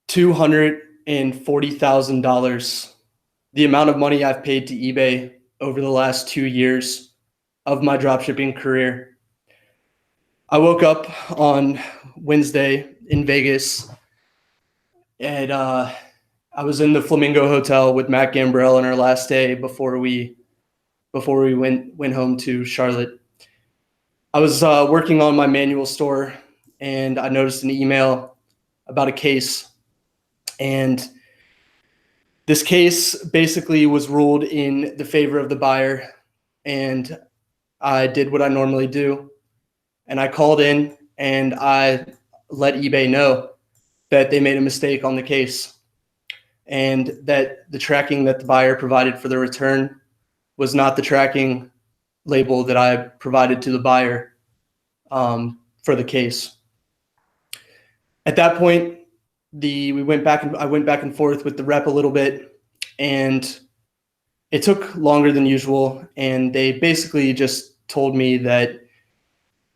$240,000, the amount of money I've paid to eBay over the last 2 years of my dropshipping career. I woke up on Wednesday in Vegas, and I was in the Flamingo Hotel with Matt Gambrell on our last day before we went home to Charlotte. I was working on my manual store, and I noticed an email about a case. And this case basically was ruled in the favor of the buyer, and I did what I normally do. And I called in and I let eBay know that they made a mistake on the case and that the tracking that the buyer provided for the return was not the tracking label that I provided to the buyer for the case. At that point, I went back and forth with the rep a little bit, and it took longer than usual. And they basically just told me that,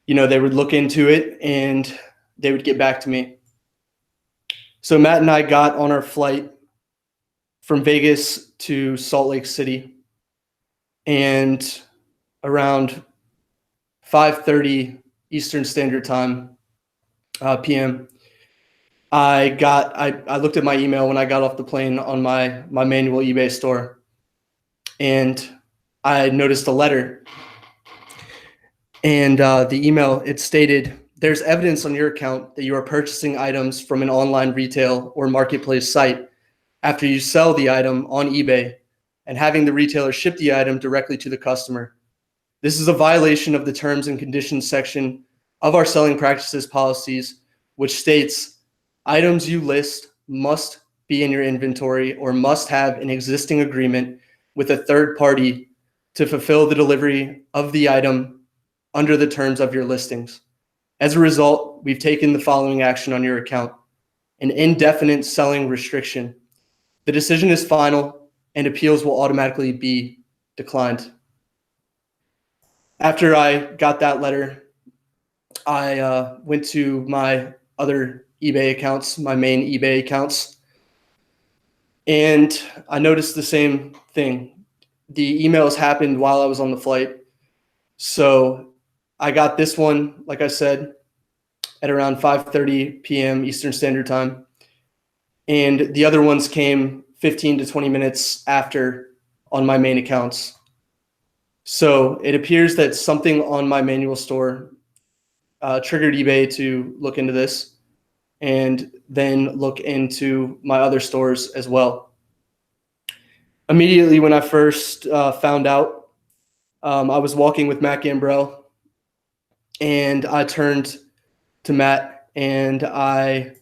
they would look into it and they would get back to me. So Matt and I got on our flight from Vegas to Salt Lake City, and around 5:30 Eastern Standard Time, PM, I looked at my email when I got off the plane on my manual eBay store, and I noticed a letter. And the email, it stated, "There's evidence on your account that you are purchasing items from an online retail or marketplace site after you sell the item on eBay and having the retailer ship the item directly to the customer. This is a violation of the terms and conditions section of our selling practices policies, which states items you list must be in your inventory or must have an existing agreement with a third party to fulfill the delivery of the item under the terms of your listings. As a result, we've taken the following action on your account: an indefinite selling restriction. The decision is final and appeals will automatically be declined." After I got that letter, I went to my other eBay accounts, my main eBay accounts, and I noticed the same thing. The emails happened while I was on the flight. So I got this one, like I said, at around 5:30 p.m. Eastern Standard Time. And the other ones came 15 to 20 minutes after on my main accounts. So it appears that something on my manual store triggered eBay to look into this and then look into my other stores as well. Immediately when I first found out, I was walking with Matt Gambrell, and I turned to Matt and I'm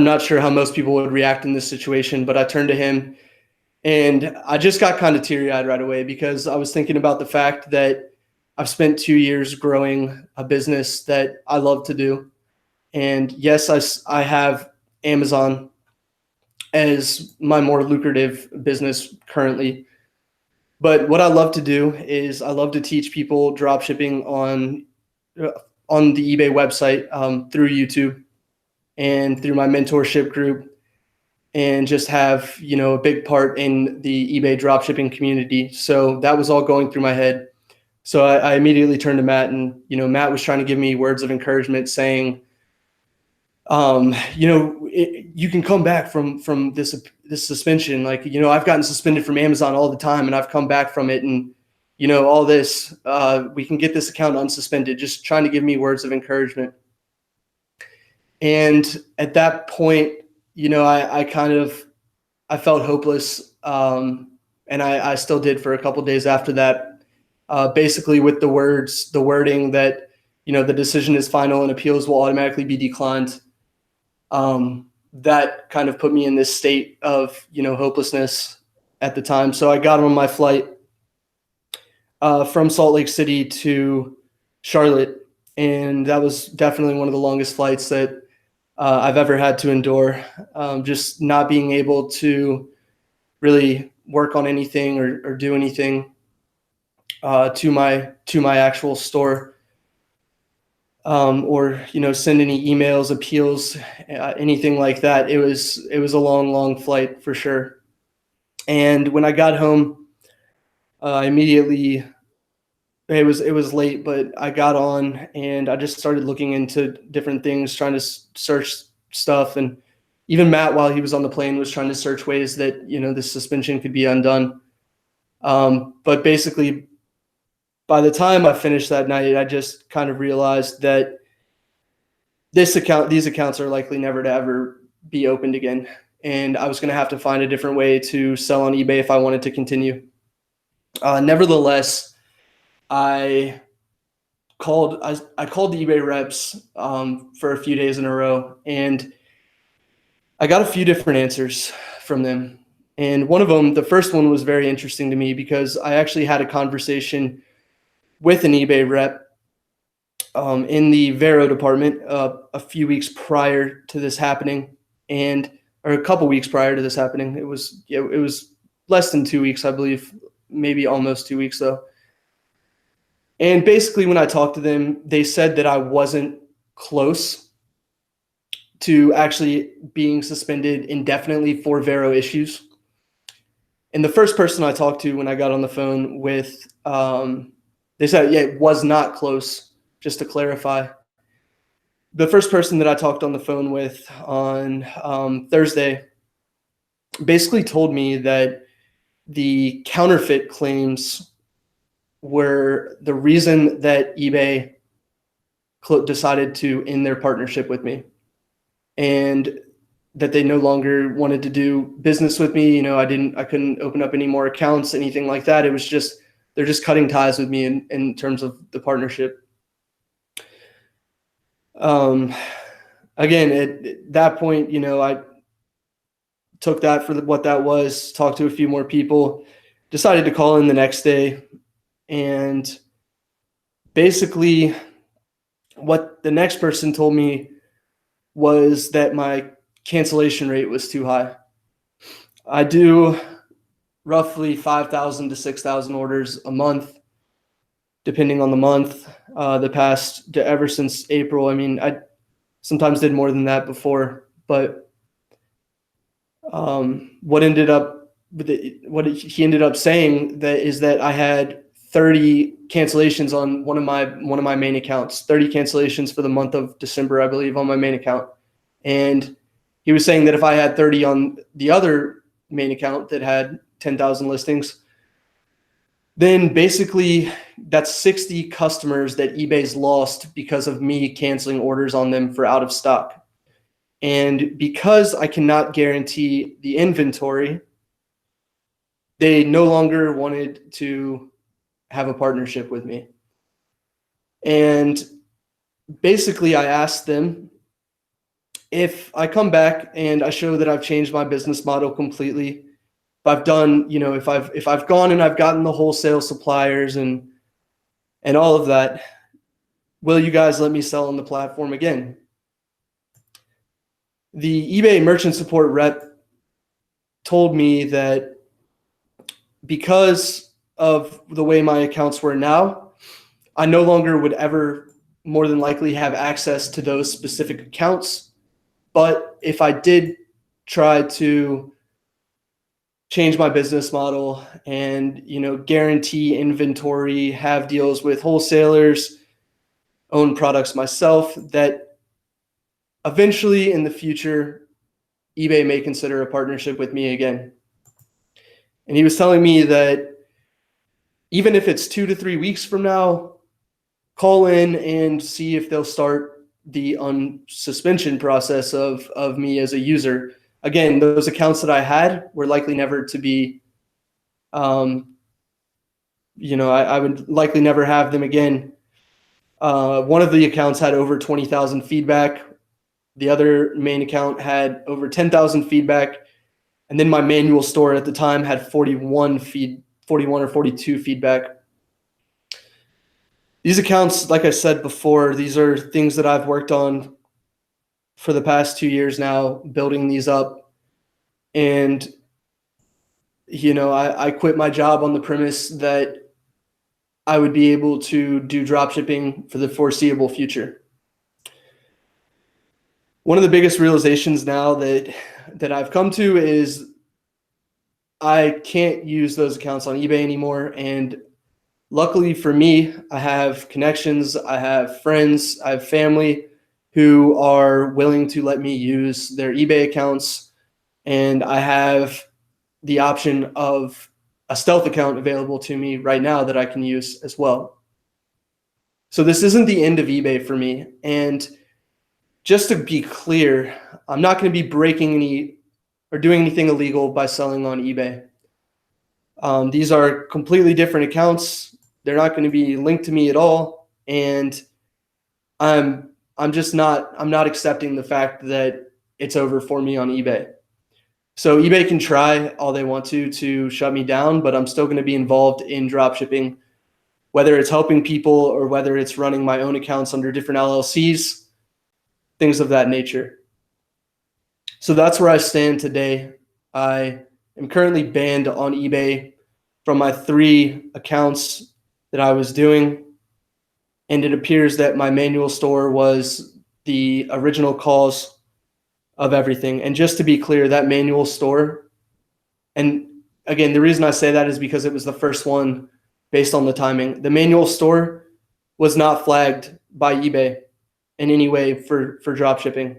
not sure how most people would react in this situation, but I turned to him and I just got kind of teary-eyed right away because I was thinking about the fact that I've spent 2 years growing a business that I love to do. And yes, I have Amazon as my more lucrative business currently. But what I love to do is I love to teach people drop shipping on the eBay website through YouTube and through my mentorship group, and just have, a big part in the eBay drop shipping community. So that was all going through my head. So I immediately turned to Matt, and, Matt was trying to give me words of encouragement saying, you can come back from this suspension. Like, I've gotten suspended from Amazon all the time and I've come back from it, and, all this, we can get this account unsuspended, just trying to give me words of encouragement. And at that point, I felt hopeless. And I still did for a couple of days after that, basically with the wording that, the decision is final and appeals will automatically be declined. That kind of put me in this state of, hopelessness at the time. So I got on my flight from Salt Lake City to Charlotte, and that was definitely one of the longest flights that I've ever had to endure. Just not being able to really work on anything or do anything to my actual store. or send any emails, appeals, anything like that. It was a long flight for sure. And when I got home, immediately, it was late, but I got on and I just started looking into different things, trying to search stuff. And even Matt, while he was on the plane, was trying to search ways that the suspension could be undone. But basically, by the time I finished that night, I just kind of realized that these accounts are likely never to ever be opened again. And I was going to have to find a different way to sell on eBay if I wanted to continue. Nevertheless, I called the eBay reps for a few days in a row, and I got a few different answers from them. And one of them, the first one, was very interesting to me because I actually had a conversation with an eBay rep in the Vero department a few weeks prior to this happening, or a couple weeks prior to this happening. It was less than 2 weeks, I believe, maybe almost 2 weeks though. And basically, when I talked to them, they said that I wasn't close to actually being suspended indefinitely for Vero issues. And the first person I talked to when I got on the phone with, they said, yeah, it was not close, just to clarify. The first person that I talked on the phone with on Thursday basically told me that the counterfeit claims were the reason that eBay decided to end their partnership with me, and that they no longer wanted to do business with me. I couldn't open up any more accounts, anything like that. It was just, they're just cutting ties with me in terms of the partnership. Again, at that point, I took that for what that was, talked to a few more people, decided to call in the next day. And basically, what the next person told me was that my cancellation rate was too high. I do roughly 5,000 to 6,000 orders a month, depending on the month. Ever since April, I mean, I sometimes did more than that before, but what he ended up saying is that I had 30 cancellations on one of my main accounts, 30 cancellations for the month of December, I believe, on my main account. And he was saying that if I had 30 on the other main account that had 10,000 listings, then basically that's 60 customers that eBay's lost because of me canceling orders on them for out of stock. And because I cannot guarantee the inventory, they no longer wanted to have a partnership with me. And basically, I asked them, if I come back and I show that I've changed my business model completely, if I've done, if I've gone and I've gotten the wholesale suppliers and all of that, will you guys let me sell on the platform again? The eBay merchant support rep told me that because of the way my accounts were now, I no longer would ever more than likely have access to those specific accounts. But if I did try to change my business model and, guarantee inventory, have deals with wholesalers, own products myself, that eventually in the future, eBay may consider a partnership with me again. And he was telling me that even if it's 2 to 3 weeks from now, call in and see if they'll start the unsuspension process of me as a user. Again, those accounts that I had were likely never to be, I would likely never have them again. One of the accounts had over 20,000 feedback. The other main account had over 10,000 feedback. And then my manual store at the time had 41 or 42 feedback. These accounts, like I said before, these are things that I've worked on for the past 2 years now, building these up. And, I quit my job on the premise that I would be able to do drop shipping for the foreseeable future. One of the biggest realizations now that I've come to is I can't use those accounts on eBay anymore. And luckily for me, I have connections, I have friends, I have family who are willing to let me use their eBay accounts. And I have the option of a stealth account available to me right now that I can use as well. So this isn't the end of eBay for me. And just to be clear, I'm not going to be breaking any or doing anything illegal by selling on eBay. These are completely different accounts. They're not going to be linked to me at all. And I'm not accepting the fact that it's over for me on eBay. So eBay can try all they want to shut me down, but I'm still going to be involved in dropshipping, whether it's helping people or whether it's running my own accounts under different LLCs, things of that nature. So that's where I stand today. I am currently banned on eBay from my 3 accounts that I was doing. And it appears that my manual store was the original cause of everything. And just to be clear, that manual store, and again, the reason I say that is because it was the first one based on the timing. The manual store was not flagged by eBay in any way for dropshipping.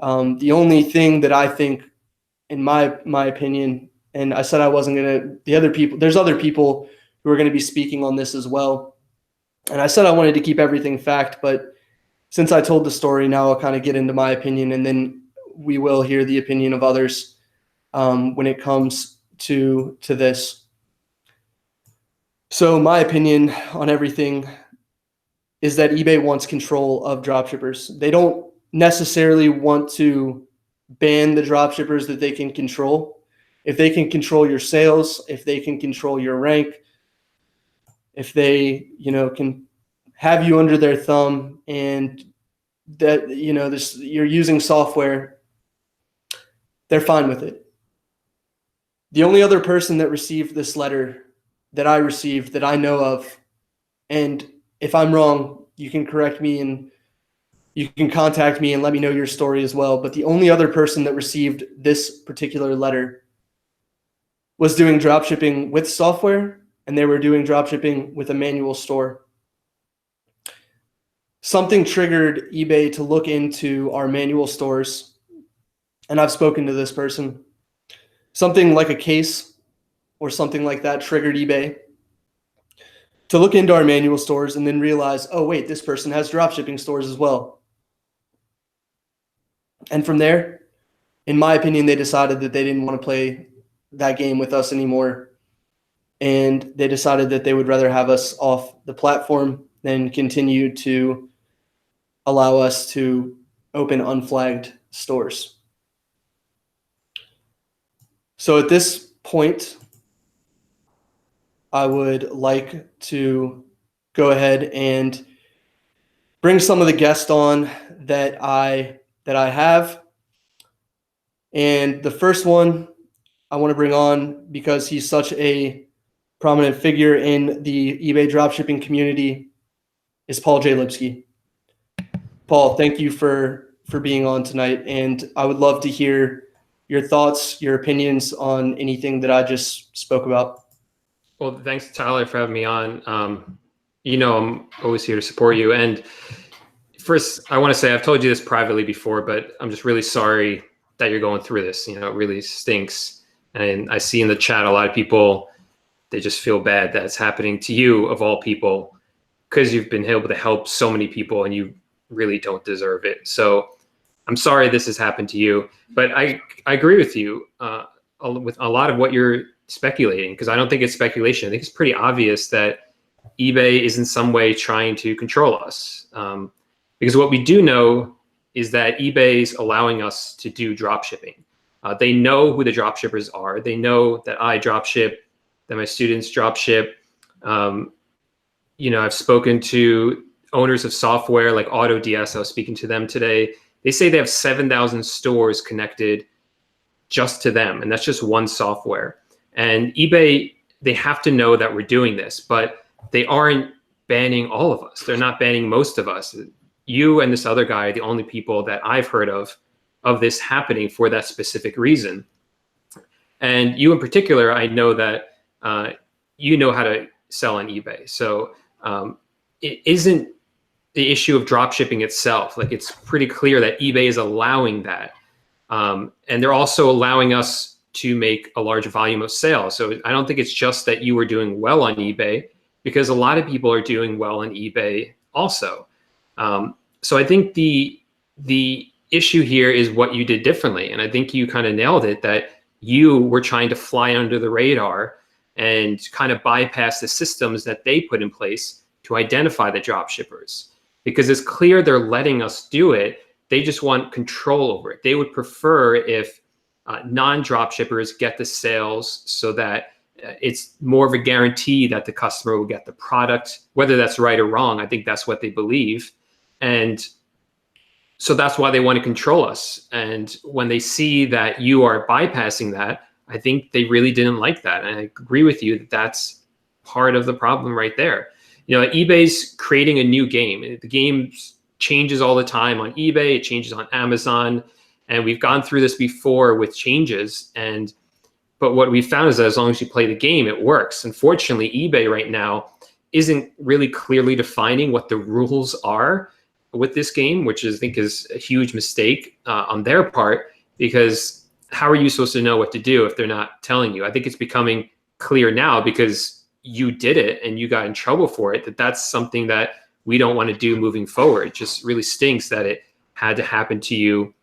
The only thing that I think, in my opinion, and I said I wasn't going to, there's other people who are going to be speaking on this as well. And I said I wanted to keep everything fact, but since I told the story, now I'll kind of get into my opinion, and then we will hear the opinion of others when it comes to this. So my opinion on everything is that eBay wants control of dropshippers. They don't necessarily want to ban the dropshippers that they can control. If they can control your sales, if they can control your rank, if they, can have you under their thumb, and that, you're using software, they're fine with it. The only other person that received this letter that I received that I know of, and if I'm wrong, you can correct me and you can contact me and let me know your story as well. But the only other person that received this particular letter was doing dropshipping with software, and they were doing dropshipping with a manual store. Something triggered eBay to look into our manual stores, and I've spoken to this person. Something like a case or something like that triggered eBay to look into our manual stores and then realize, oh wait, this person has dropshipping stores as well. And from there, in my opinion, they decided that they didn't want to play that game with us anymore. And they decided that they would rather have us off the platform than continue to allow us to open unflagged stores. So at this point, I would like to go ahead and bring some of the guests on that I have. And the first one I want to bring on, because he's such a prominent figure in the eBay dropshipping community, is Paul J. Lipsky. Paul, thank you for being on tonight, and I would love to hear your thoughts, your opinions on anything that I just spoke about. Well, thanks, Tyler, for having me on. I'm always here to support you. And first, I want to say, I've told you this privately before, but I'm just really sorry that you're going through this. It really stinks. And I see in the chat a lot of people, they just feel bad that it's happening to you, of all people, because you've been able to help so many people and you really don't deserve it. So I'm sorry this has happened to you, but I agree with you with a lot of what you're speculating, because I don't think it's speculation. I think it's pretty obvious that eBay is in some way trying to control us. Because what we do know is that eBay is allowing us to do drop shipping. They know who the drop shippers are. They know that I drop ship, that my students drop ship. I've spoken to owners of software like AutoDS. I was speaking to them today. They say they have 7,000 stores connected just to them, and that's just one software. And eBay, they have to know that we're doing this, but they aren't banning all of us. They're not banning most of us. you and this other guy are the only people that I've heard of this happening for that specific reason. And you in particular, I know that you know how to sell on eBay. So it isn't the issue of drop shipping itself. Like, it's pretty clear that eBay is allowing that. And they're also allowing us to make a large volume of sales. So I don't think it's just that you were doing well on eBay, because a lot of people are doing well on eBay also. So I think the issue here is what you did differently. And I think you kind of nailed it, that you were trying to fly under the radar and kind of bypass the systems that they put in place to identify the drop shippers. Because it's clear they're letting us do it. They just want control over it. They would prefer if non-drop shippers get the sales, so that it's more of a guarantee that the customer will get the product, whether that's right or wrong. I think that's what they believe. And so that's why they want to control us. And when they see that you are bypassing that, I think they really didn't like that. And I agree with you that that's part of the problem right there. You know, eBay's creating a new game. The game changes all the time on eBay. It changes on Amazon. And we've gone through this before with changes. But what we found is that as long as you play the game, it works. Unfortunately, eBay right now isn't really clearly defining what the rules are with this game, which I think is a huge mistake on their part, because how are you supposed to know what to do if they're not telling you? I think it's becoming clear now, because you did it and you got in trouble for it, that's something that we don't want to do moving forward. It just really stinks that it had to happen to you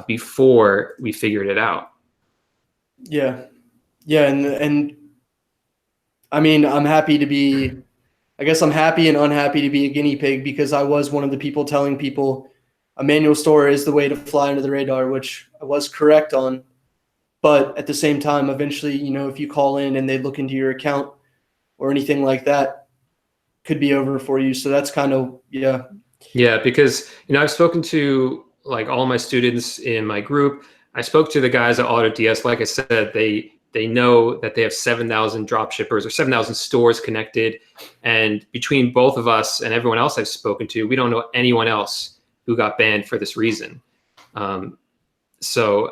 before we figured it out. Yeah. And I mean, I'm happy and unhappy to be a guinea pig, because I was one of the people telling people a manual store is the way to fly under the radar, which I was correct on. But at the same time, eventually, you know, if you call in and they look into your account or anything like that, could be over for you. So that's kind of, yeah. Yeah, because, you know, I've spoken to like all my students in my group. I spoke to the guys at AutoDS. Like I said, they know that they have 7,000 drop shippers or 7,000 stores connected. And between both of us and everyone else I've spoken to, we don't know anyone else who got banned for this reason. So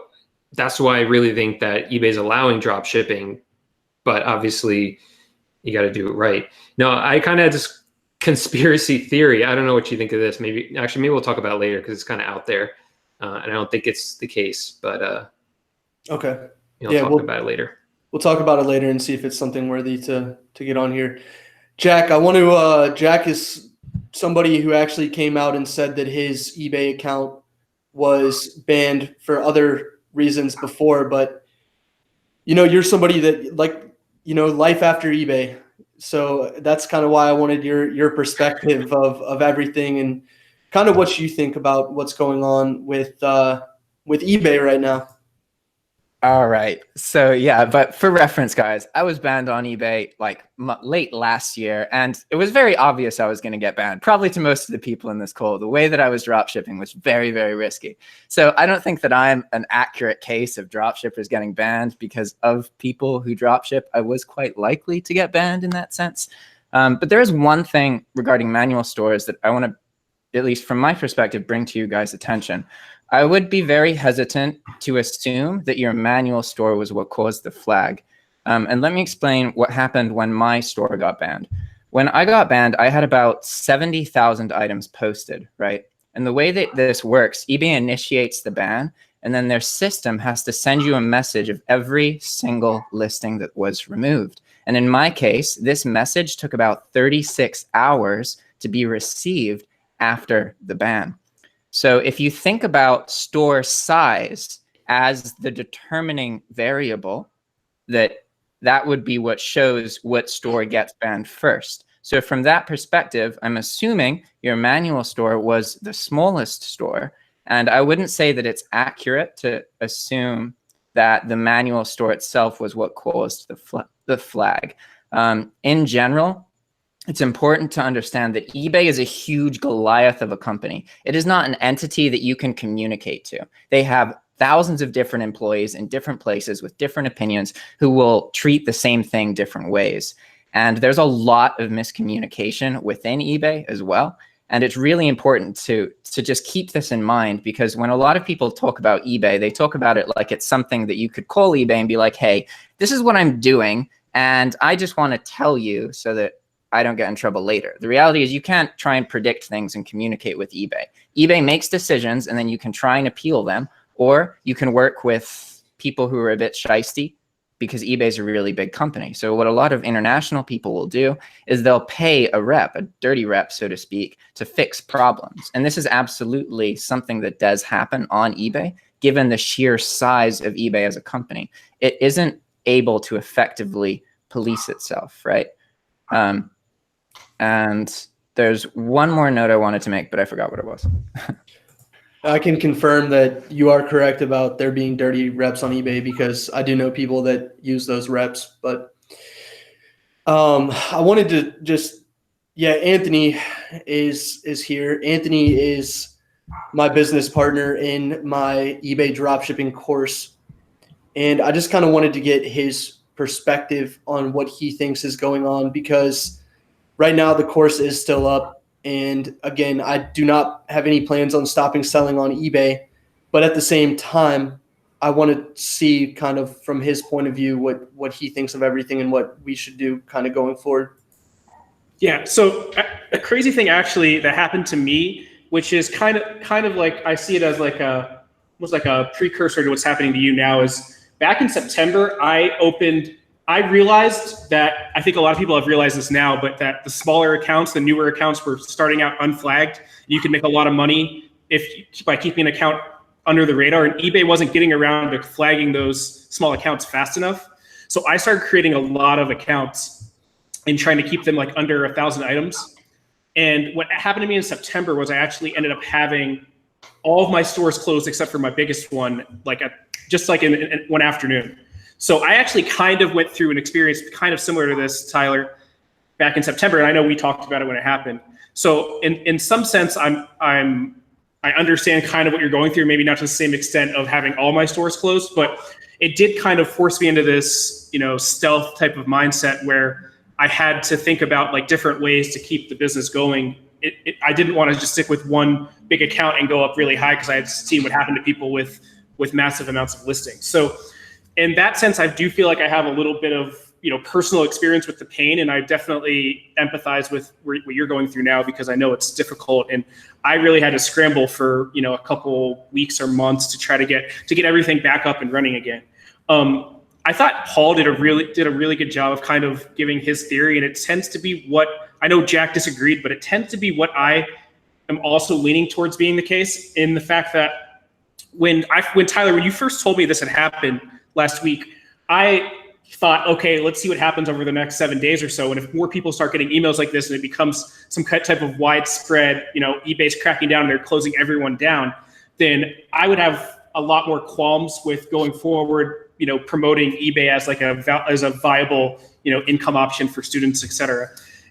that's why I really think that eBay is allowing drop shipping, but obviously you got to do it right. No, I kind of had this conspiracy theory. I don't know what you think of this. Maybe we'll talk about it later, because it's kind of out there. And I don't think it's the case, but okay. We'll talk about it later. We'll talk about it later and see if it's something worthy to get on here. Jack, Jack is somebody who actually came out and said that his eBay account was banned for other reasons before, but you know, you're somebody that, like, you know, life after eBay. So that's kind of why I wanted your perspective of everything, and kind of what you think about what's going on with eBay right now. All right. So yeah, but for reference, guys, I was banned on eBay like late last year, and it was very obvious I was going to get banned, probably to most of the people in this call. The way that I was drop shipping was very, very risky. So I don't think that I'm an accurate case of drop shippers getting banned because of people who drop ship. I was quite likely to get banned in that sense. But there is one thing regarding manual stores that I want to, at least from my perspective, bring to you guys' attention. I would be very hesitant to assume that your manual store was what caused the flag. And let me explain what happened when my store got banned. When I got banned, I had about 70,000 items posted, right? And the way that this works, eBay initiates the ban, and then their system has to send you a message of every single listing that was removed. And in my case, this message took about 36 hours to be received after the ban. So if you think about store size as the determining variable, that would be what shows what store gets banned first. So from that perspective, I'm assuming your manual store was the smallest store. And I wouldn't say that it's accurate to assume that the manual store itself was what caused the flag. In general, it's important to understand that eBay is a huge Goliath of a company. It is not an entity that you can communicate to. They have thousands of different employees in different places with different opinions who will treat the same thing different ways. And there's a lot of miscommunication within eBay as well. And it's really important to just keep this in mind, because when a lot of people talk about eBay, they talk about it like it's something that you could call eBay and be like, hey, this is what I'm doing, and I just want to tell you so that I don't get in trouble later. The reality is you can't try and predict things and communicate with eBay. eBay makes decisions, and then you can try and appeal them, or you can work with people who are a bit shisty, because eBay is a really big company. So what a lot of international people will do is they'll pay a rep, a dirty rep, so to speak, to fix problems. And this is absolutely something that does happen on eBay, given the sheer size of eBay as a company. It isn't able to effectively police itself, right? And there's one more note I wanted to make, but I forgot what it was. I can confirm that you are correct about there being dirty reps on eBay, because I do know people that use those reps. But I wanted to just, Anthony is here. Anthony is my business partner in my eBay dropshipping course. And I just kind of wanted to get his perspective on what he thinks is going on, because right now the course is still up. And again, I do not have any plans on stopping selling on eBay, but at the same time, I want to see kind of from his point of view what he thinks of everything and what we should do kind of going forward. Yeah. So a crazy thing actually that happened to me, which is kind of like, I see it as like almost like a precursor to what's happening to you now, is back in September, I realized that, I think a lot of people have realized this now, but that the smaller accounts, the newer accounts, were starting out unflagged. You could make a lot of money by keeping an account under the radar, and eBay wasn't getting around to flagging those small accounts fast enough. So I started creating a lot of accounts and trying to keep them like under 1,000 items. And what happened to me in September was I actually ended up having all of my stores closed except for my biggest one, just in one afternoon. So I actually kind of went through an experience kind of similar to this, Tyler, back in September, and I know we talked about it when it happened. So in some sense, I understand kind of what you're going through, maybe not to the same extent of having all my stores closed, but it did kind of force me into this, stealth type of mindset where I had to think about like different ways to keep the business going. I didn't want to just stick with one big account and go up really high, because I had seen what happened to people with massive amounts of listings. So in that sense, I do feel like I have a little bit of personal experience with the pain, and I definitely empathize with what you're going through now, because I know it's difficult, and I really had to scramble for a couple weeks or months to try to get everything back up and running again. I thought Paul did a really good job of kind of giving his theory, and it tends to be what I know Jack disagreed, but it tends to be what I am also leaning towards being the case, in the fact that when Tyler, when you first told me this had happened last week, I thought, okay, let's see what happens over the next 7 days or so. And if more people start getting emails like this and it becomes some type of widespread, eBay's cracking down and they're closing everyone down, then I would have a lot more qualms with going forward, promoting eBay as a viable, income option for students, et cetera.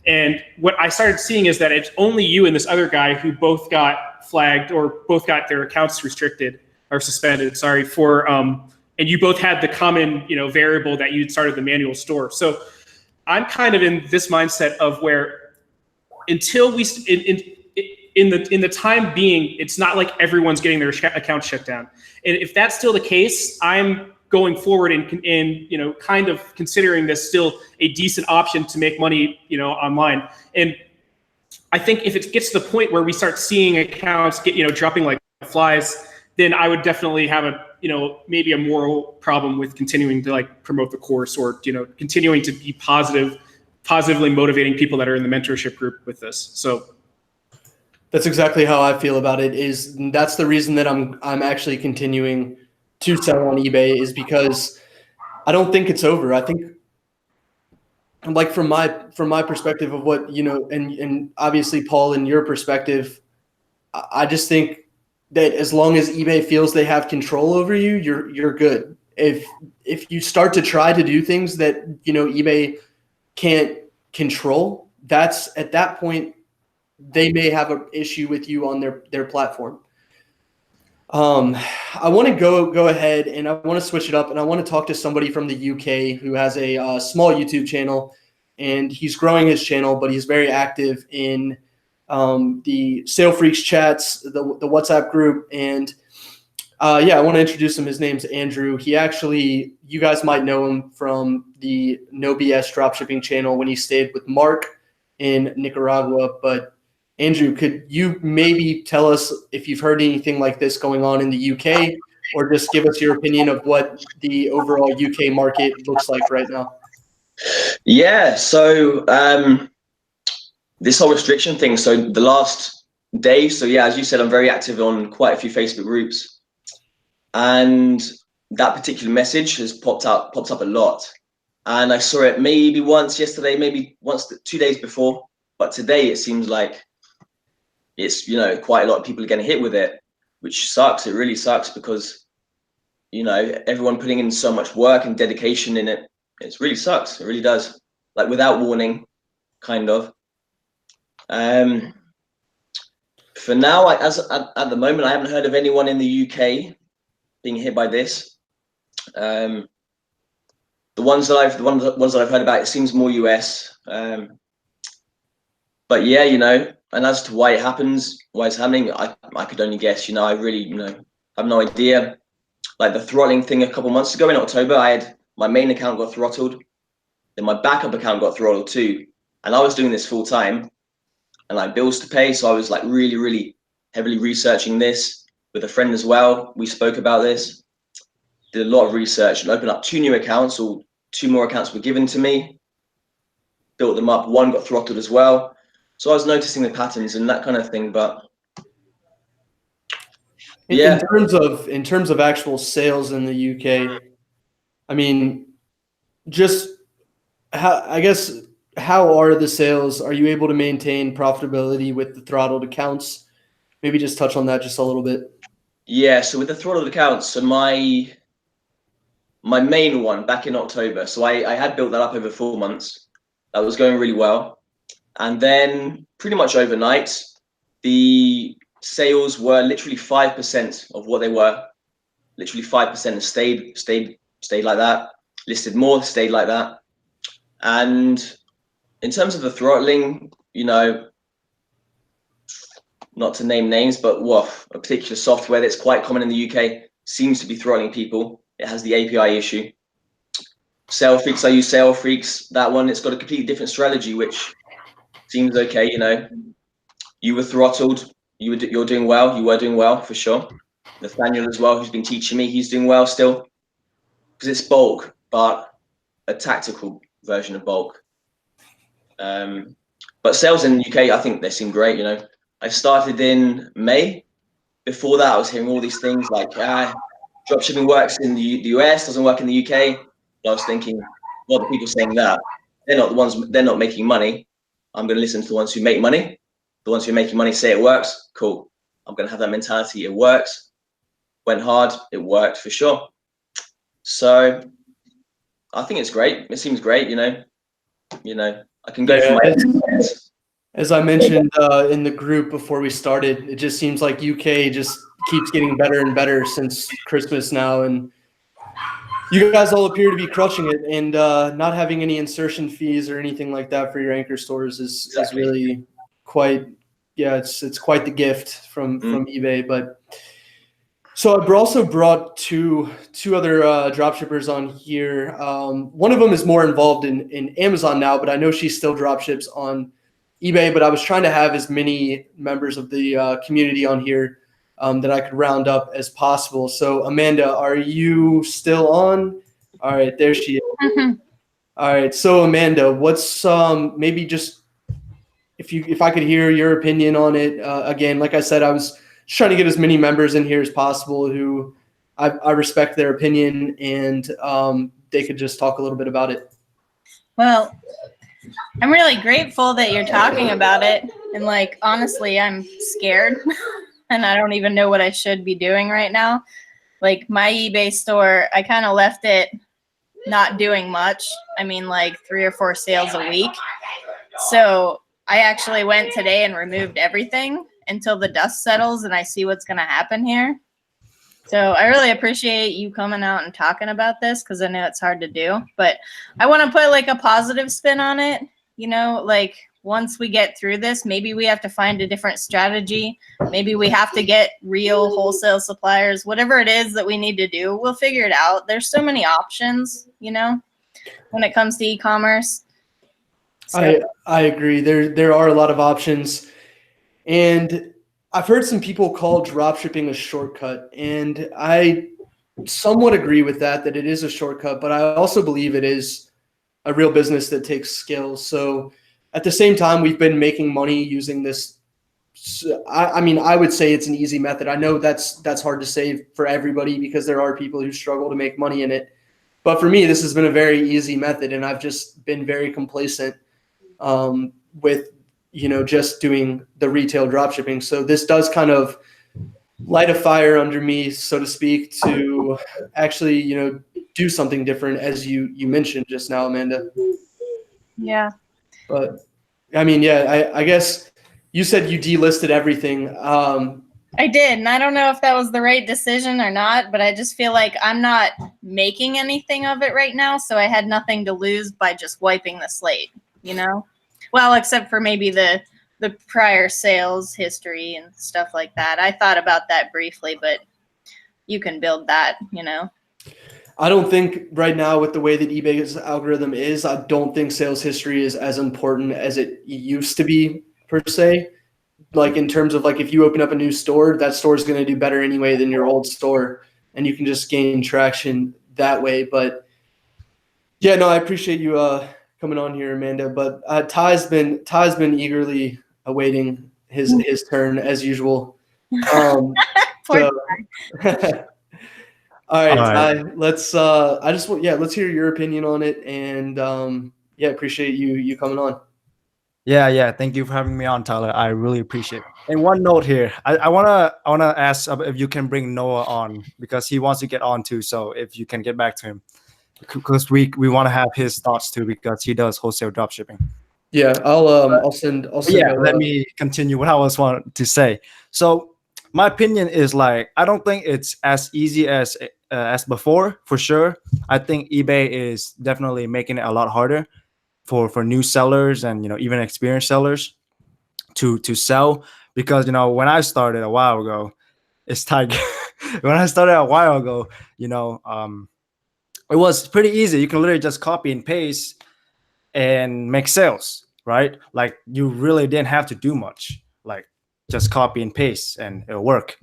And what I started seeing is that it's only you and this other guy who both got flagged, or both got their accounts restricted or suspended, and you both had the common, variable that you'd started the manual store. So I'm kind of in this mindset of where until we, in the time being, it's not like everyone's getting their account shut down. And if that's still the case, I'm going forward and kind of considering this still a decent option to make money, online. And I think if it gets to the point where we start seeing accounts get, dropping like flies, then I would definitely have maybe a moral problem with continuing to promote the course, or, continuing to be positively motivating people that are in the mentorship group with this. So that's exactly how I feel about it. That's the reason that I'm actually continuing to sell on eBay, is because I don't think it's over. I think, like, from my perspective of what, and obviously Paul, in your perspective, I just think that as long as eBay feels they have control over you, you're good. If you start to try to do things that eBay can't control, that's at that point they may have an issue with you on their platform. I want to go ahead and I want to switch it up, and I want to talk to somebody from the UK who has a small YouTube channel, and he's growing his channel, but he's very active in the Sale Freaks chats, the WhatsApp group, and I want to introduce him. His name's Andrew. He actually, you guys might know him from the No BS Dropshipping channel when he stayed with Mark in Nicaragua. But Andrew, could you maybe tell us if you've heard anything like this going on in the UK, or just give us your opinion of what the overall UK market looks like right now? Yeah, so this whole restriction thing, so the last day, so yeah, as you said, I'm very active on quite a few Facebook groups, and that particular message has popped up a lot. And I saw it maybe once yesterday, maybe once 2 days before, but today it seems like it's, you know, quite a lot of people are getting hit with it, which sucks. It really sucks because, you know, everyone putting in so much work and dedication in it. It really sucks. It really does. Like without warning, kind of. For now, at the moment, I haven't heard of anyone in the UK being hit by this. The ones that I've heard about, it seems more US. But yeah, you know, and as to why it happens, why it's happening, I could only guess. You know, I really, you know, have no idea. Like the throttling thing a couple months ago in October, I had my main account got throttled, then my backup account got throttled too, and I was doing this full time, and like bills to pay, so I was like really heavily researching this with a friend as well. We spoke about this, did a lot of research, and opened up 2 new accounts, or 2 more accounts were given to me, built them up, 1 got throttled as well. So I was noticing the patterns and that kind of thing. But yeah, in terms of actual sales in the UK, I mean, just how are the sales? Are you able to maintain profitability with the throttled accounts? Maybe just touch on that just a little bit. Yeah, so with the throttled accounts, so my main one back in October, so I had built that up over 4 months. That was going really well. And then pretty much overnight, the sales were literally 5% of what they were. Literally 5%, and stayed like that. Listed more, stayed like that. And in terms of the throttling, you know, not to name names, but a particular software that's quite common in the UK seems to be throttling people. It has the API issue. Sale Freaks, I use Sale Freaks. That one, it's got a completely different strategy, which seems okay. You know, you were throttled. You're doing well. You were doing well for sure. Nathaniel as well, who's been teaching me, he's doing well still, because it's bulk, but a tactical version of bulk. But sales in the UK, I think they seem great. You know, I started in May. Before that, I was hearing all these things like dropshipping works in the US, doesn't work in the UK. And I was thinking, well, the people saying that, they're not making money. I'm going to listen to the ones who make money. The ones who are making money say it works. Cool. I'm going to have that mentality. It works. Went hard. It worked for sure. So I think it's great. It seems great. You know, I can go for my. As I mentioned in the group before we started, it just seems like UK just keeps getting better and better since Christmas now, and you guys all appear to be crushing it. And not having any insertion fees or anything like that for your anchor stores is really quite, it's quite the gift from eBay. But so I also brought two other dropshippers on here. One of them is more involved in Amazon now, but I know she still dropships on eBay. But I was trying to have as many members of the community on here that I could round up as possible. So Amanda, are you still on? All right, there she is. Mm-hmm. All right, so Amanda, what's maybe just if I could hear your opinion on it. Again, like I said, I was just trying to get as many members in here as possible who I respect their opinion, and they could just talk a little bit about it. Well, I'm really grateful that you're talking about it. And like, honestly, I'm scared and I don't even know what I should be doing right now. Like my eBay store, I kind of left it not doing much. I mean, like 3 or 4 sales a week. So I actually went today and removed everything until the dust settles and I see what's going to happen here. So I really appreciate you coming out and talking about this, because I know it's hard to do, but I want to put like a positive spin on it. You know, like once we get through this, maybe we have to find a different strategy. Maybe we have to get real wholesale suppliers, whatever it is that we need to do, we'll figure it out. There's so many options, you know, when it comes to e-commerce. So. I agree. There are a lot of options. And I've heard some people call dropshipping a shortcut. And I somewhat agree with that it is a shortcut, but I also believe it is a real business that takes skill. So at the same time, we've been making money using this. I mean, I would say it's an easy method. I know that's hard to say for everybody because there are people who struggle to make money in it. But for me, this has been a very easy method, and I've just been very complacent with, you know, just doing the retail dropshipping. So this does kind of light a fire under me, so to speak, to actually, you know, do something different, as you mentioned just now, Amanda. Yeah. But I mean, yeah, I guess you said you delisted everything. I did, and I don't know if that was the right decision or not, but I just feel like I'm not making anything of it right now, so I had nothing to lose by just wiping the slate, you know? Well, except for maybe the prior sales history and stuff like that. I thought about that briefly, but you can build that, you know? I don't think right now, with the way that eBay's algorithm is, I don't think sales history is as important as it used to be, per se. Like, in terms of, like, if you open up a new store, that store is going to do better anyway than your old store, and you can just gain traction that way. But yeah, no, I appreciate you coming on here, Amanda. But Ty's been eagerly awaiting his turn as usual. Poor so all right, Ty, let's let's hear your opinion on it, and appreciate you coming on. Yeah. Thank you for having me on, Tyler. I really appreciate it. And one note here, I wanna ask if you can bring Noah on, because he wants to get on too. So if you can get back to him, because we want to have his thoughts too, because he does wholesale dropshipping. Yeah, I'll send. Let me continue what I was wanting to say. So my opinion is, like, I don't think it's as easy as before, for sure. I think eBay is definitely making it a lot harder for new sellers and, you know, even experienced sellers to sell, because, you know, when I started a while ago, it's like when I started a while ago, you know, it was pretty easy. You can literally just copy and paste and make sales, right? Like, you really didn't have to do much, like just copy and paste and it'll work.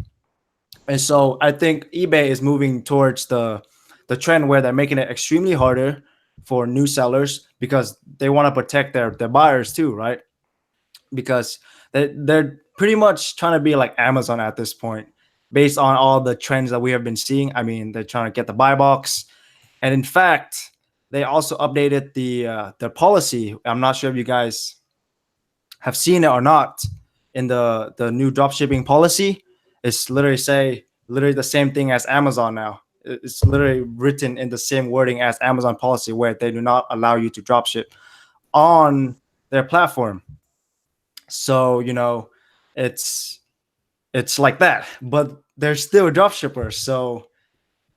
And so I think eBay is moving towards the trend where they're making it extremely harder for new sellers, because they want to protect their buyers too, right? Because they're pretty much trying to be like Amazon at this point, based on all the trends that we have been seeing. I mean, they're trying to get the buy box, and in fact, they also updated the policy. I'm not sure if you guys have seen it or not. In the new dropshipping policy, it's literally the same thing as Amazon now. It's literally written in the same wording as Amazon policy, where they do not allow you to dropship on their platform. So, you know, it's like that, but they're still dropshippers. So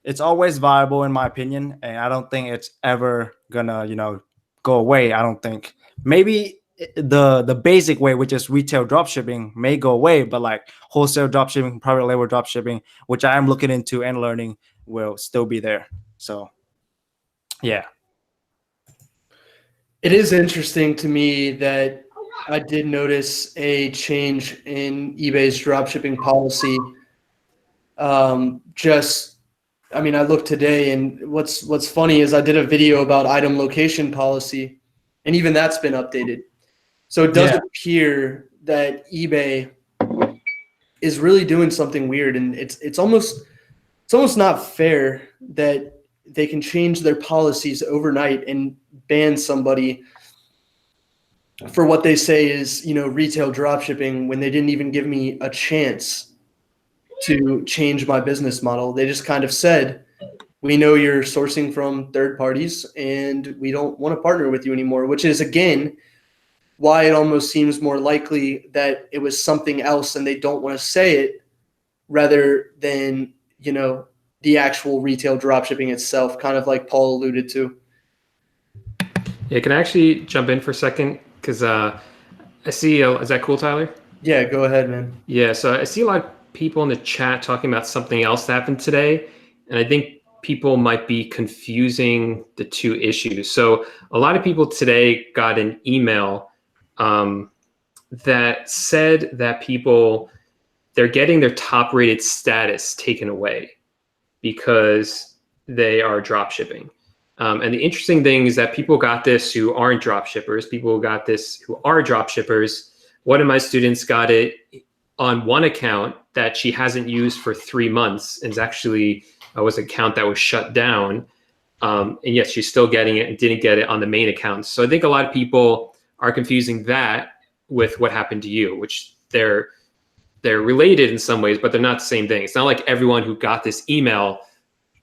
it's always viable, in my opinion, and I don't think it's ever gonna, you know, go away. I don't think. Maybe the basic way, which is retail dropshipping, may go away, but like wholesale dropshipping, private label dropshipping, which I am looking into and learning, will still be there. So yeah. It is interesting to me that I did notice a change in eBay's dropshipping policy. I mean, I looked today, and what's funny is I did a video about item location policy, and even that's been updated. So it does appear that eBay is really doing something weird, and it's almost not fair that they can change their policies overnight and ban somebody for what they say is, you know, retail dropshipping, when they didn't even give me a chance to change my business model. They just kind of said, we know you're sourcing from third parties and we don't want to partner with you anymore, which is, again, why it almost seems more likely that it was something else and they don't want to say it, rather than, you know, the actual retail dropshipping itself, kind of like Paul alluded to. Yeah, can I actually jump in for a second? Because I see. Is that cool, Tyler? Yeah, go ahead, man. Yeah. So I see a lot of people in the chat talking about something else that happened today, and I think people might be confusing the two issues. So a lot of people today got an email that said that they're getting their top rated status taken away because they are drop shipping. And the interesting thing is that people got this who aren't drop shippers, people who got this who are drop shippers. One of my students got it on one account that she hasn't used for 3 months. It's actually was an account that was shut down. And yes, she's still getting it and didn't get it on the main account. So I think a lot of people are confusing that with what happened to you, which they're related in some ways, but they're not the same thing. It's not like everyone who got this email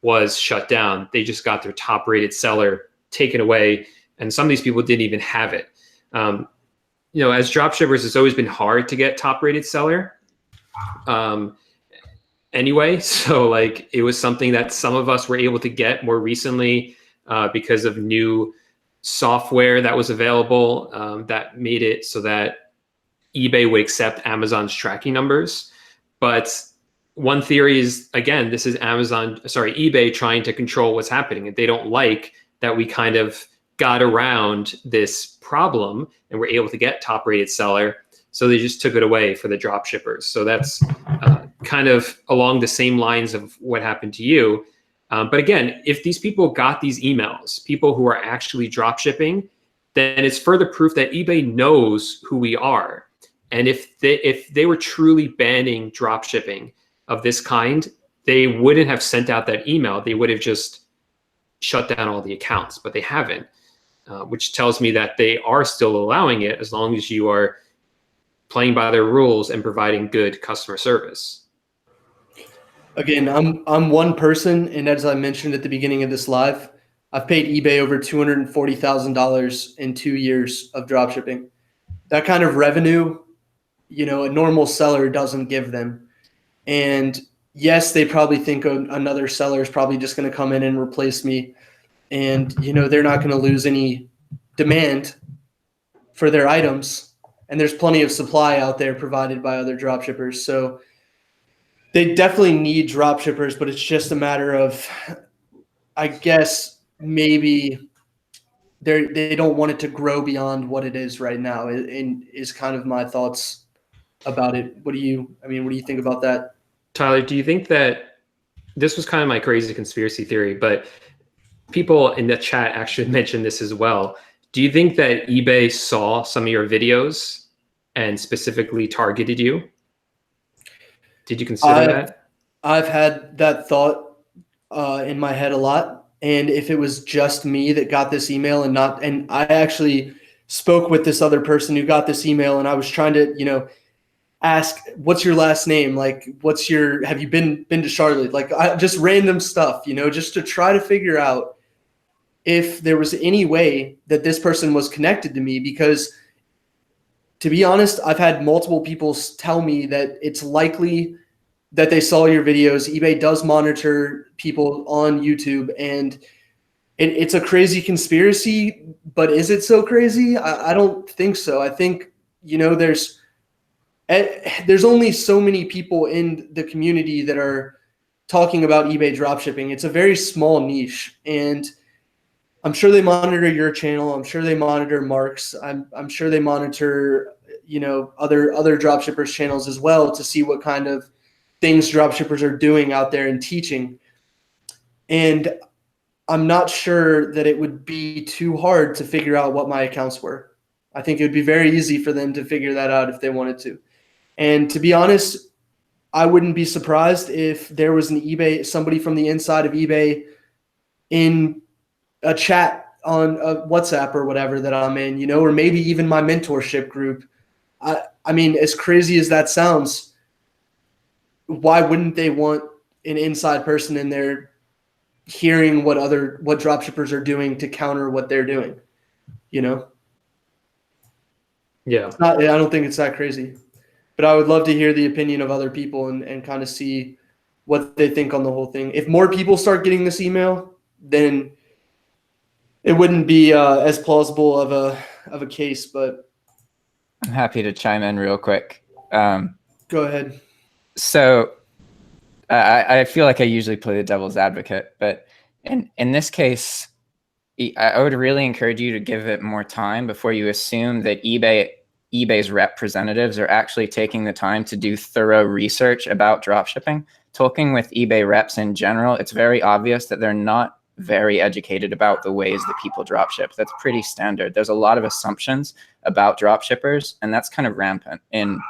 was shut down. They just got their top rated seller taken away. And some of these people didn't even have it. As dropshippers, it's always been hard to get top rated seller. Anyway, so like it was something that some of us were able to get more recently because of new software that was available that made it so that eBay would accept Amazon's tracking numbers. But one theory is, again, this is eBay trying to control what's happening. And they don't like that we kind of got around this problem and were able to get top rated seller. So they just took it away for the drop shippers. So that's kind of along the same lines of what happened to you. But again, if these people got these emails, people who are actually drop shipping, then it's further proof that eBay knows who we are. And if they were truly banning drop shipping of this kind, they wouldn't have sent out that email. They would have just shut down all the accounts, but they haven't, which tells me that they are still allowing it as long as you are playing by their rules and providing good customer service. Again, I'm one person, and as I mentioned at the beginning of this live, I've paid eBay over $240,000 in 2 years of dropshipping. That kind of revenue, a normal seller doesn't give them. And yes, they probably think another seller is probably just going to come in and replace me. And, they're not going to lose any demand for their items. And there's plenty of supply out there provided by other dropshippers. So they definitely need dropshippers, but it's just a matter of, I guess, maybe they don't want it to grow beyond what it is right now, and is kind of my thoughts about it. What do you think about that? Tyler, do you think that this was kind of my crazy conspiracy theory, but people in the chat actually mentioned this as well. Do you think that eBay saw some of your videos and specifically targeted you? Did you consider that? I've had that thought in my head a lot. And if it was just me that got this email and I actually spoke with this other person who got this email, and I was trying to, ask, what's your last name? Like, have you been to Charlotte? Like, just random stuff, just to try to figure out if there was any way that this person was connected to me. Because to be honest, I've had multiple people tell me that it's likely that they saw your videos. eBay does monitor people on YouTube, and it's a crazy conspiracy, but is it so crazy? I don't think so. I think, there's only so many people in the community that are talking about eBay dropshipping. It's a very small niche, and I'm sure they monitor your channel. I'm sure they monitor Mark's. I'm sure they monitor, other dropshippers' channels as well to see what kind of things dropshippers are doing out there and teaching. And I'm not sure that it would be too hard to figure out what my accounts were. I think it would be very easy for them to figure that out if they wanted to. And to be honest, I wouldn't be surprised if there was somebody from the inside of eBay in a chat on a WhatsApp or whatever that I'm in, or maybe even my mentorship group. I mean, as crazy as that sounds, why wouldn't they want an inside person in there hearing what dropshippers are doing to counter what they're doing? Yeah. I don't think it's that crazy, but I would love to hear the opinion of other people and kind of see what they think on the whole thing. If more people start getting this email, then it wouldn't be as plausible of a case, but I'm happy to chime in real quick. Go ahead. So I feel like I usually play the devil's advocate, but in this case, I would really encourage you to give it more time before you assume that eBay's representatives are actually taking the time to do thorough research about dropshipping. Talking with eBay reps in general, it's very obvious that they're not very educated about the ways that people dropship. That's pretty standard. There's a lot of assumptions about dropshippers, and that's kind of rampant in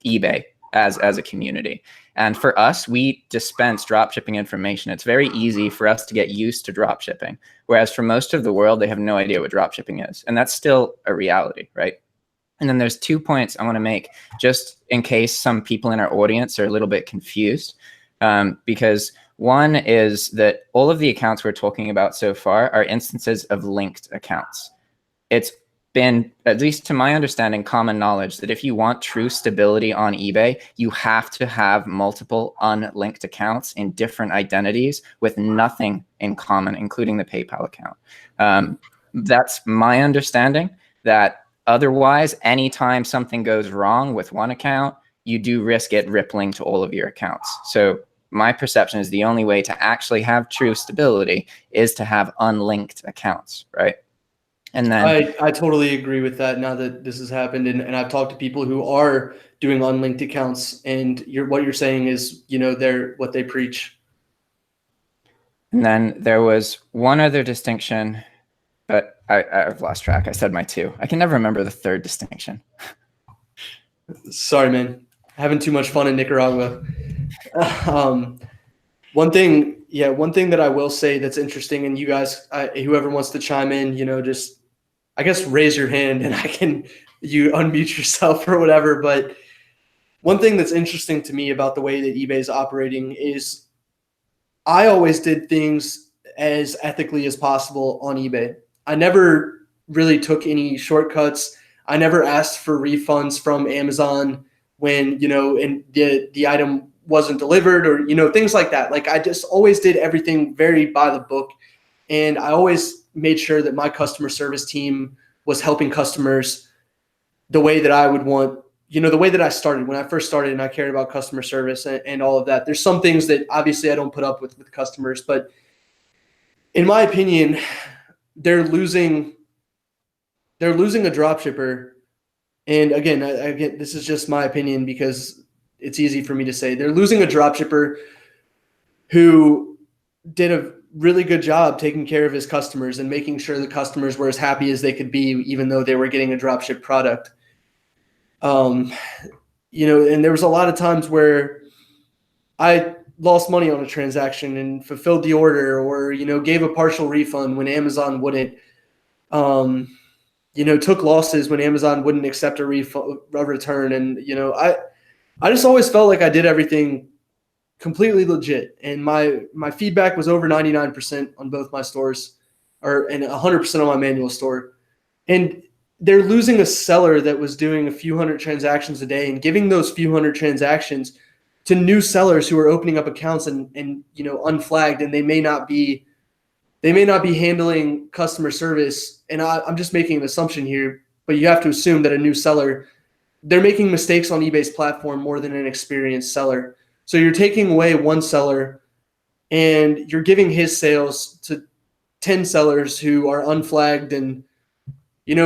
eBay as a community. And for us, we dispense dropshipping information. It's very easy for us to get used to dropshipping, whereas for most of the world, they have no idea what dropshipping is. And that's still a reality, right? And then there's 2 points I want to make just in case some people in our audience are a little bit confused. Because one is that all of the accounts we're talking about so far are instances of linked accounts. It's been, at least to my understanding, common knowledge that if you want true stability on eBay, you have to have multiple unlinked accounts in different identities with nothing in common, including the PayPal account. That's my understanding, that otherwise, anytime something goes wrong with one account, you do risk it rippling to all of your accounts. So my perception is the only way to actually have true stability is to have unlinked accounts, right? And then I totally agree with that now that this has happened. And I've talked to people who are doing unlinked accounts, and what you're saying is, they're what they preach. And then there was one other distinction, but I've lost track. I said my two. I can never remember the third distinction. Sorry, man. Having too much fun in Nicaragua. One thing that I will say that's interesting, and you guys, whoever wants to chime in, just, I guess, raise your hand and you unmute yourself or whatever. But one thing that's interesting to me about the way that eBay is operating is I always did things as ethically as possible on eBay. I never really took any shortcuts. I never asked for refunds from Amazon when, and the item wasn't delivered or, things like that. Like, I just always did everything very by the book. And I always made sure that my customer service team was helping customers the way that I would want, the way that I started when I first started, and I cared about customer service and all of that. There's some things that obviously I don't put up with customers, but in my opinion, they're losing a dropshipper. And again, this is just my opinion because it's easy for me to say. They're losing a dropshipper who did a really good job taking care of his customers and making sure the customers were as happy as they could be, even though they were getting a dropship product. And there was a lot of times where I lost money on a transaction and fulfilled the order, or, gave a partial refund when Amazon wouldn't, took losses when Amazon wouldn't accept a return. And, I just always felt like I did everything completely legit. And my feedback was over 99% on both my stores, and 100% on my manual store. And they're losing a seller that was doing a few hundred transactions a day and giving those few hundred transactions to new sellers who are opening up accounts and unflagged, and they may not be handling customer service. And I'm just making an assumption here, but you have to assume that a new seller, they're making mistakes on eBay's platform more than an experienced seller. So you're taking away one seller and you're giving his sales to 10 sellers who are unflagged and,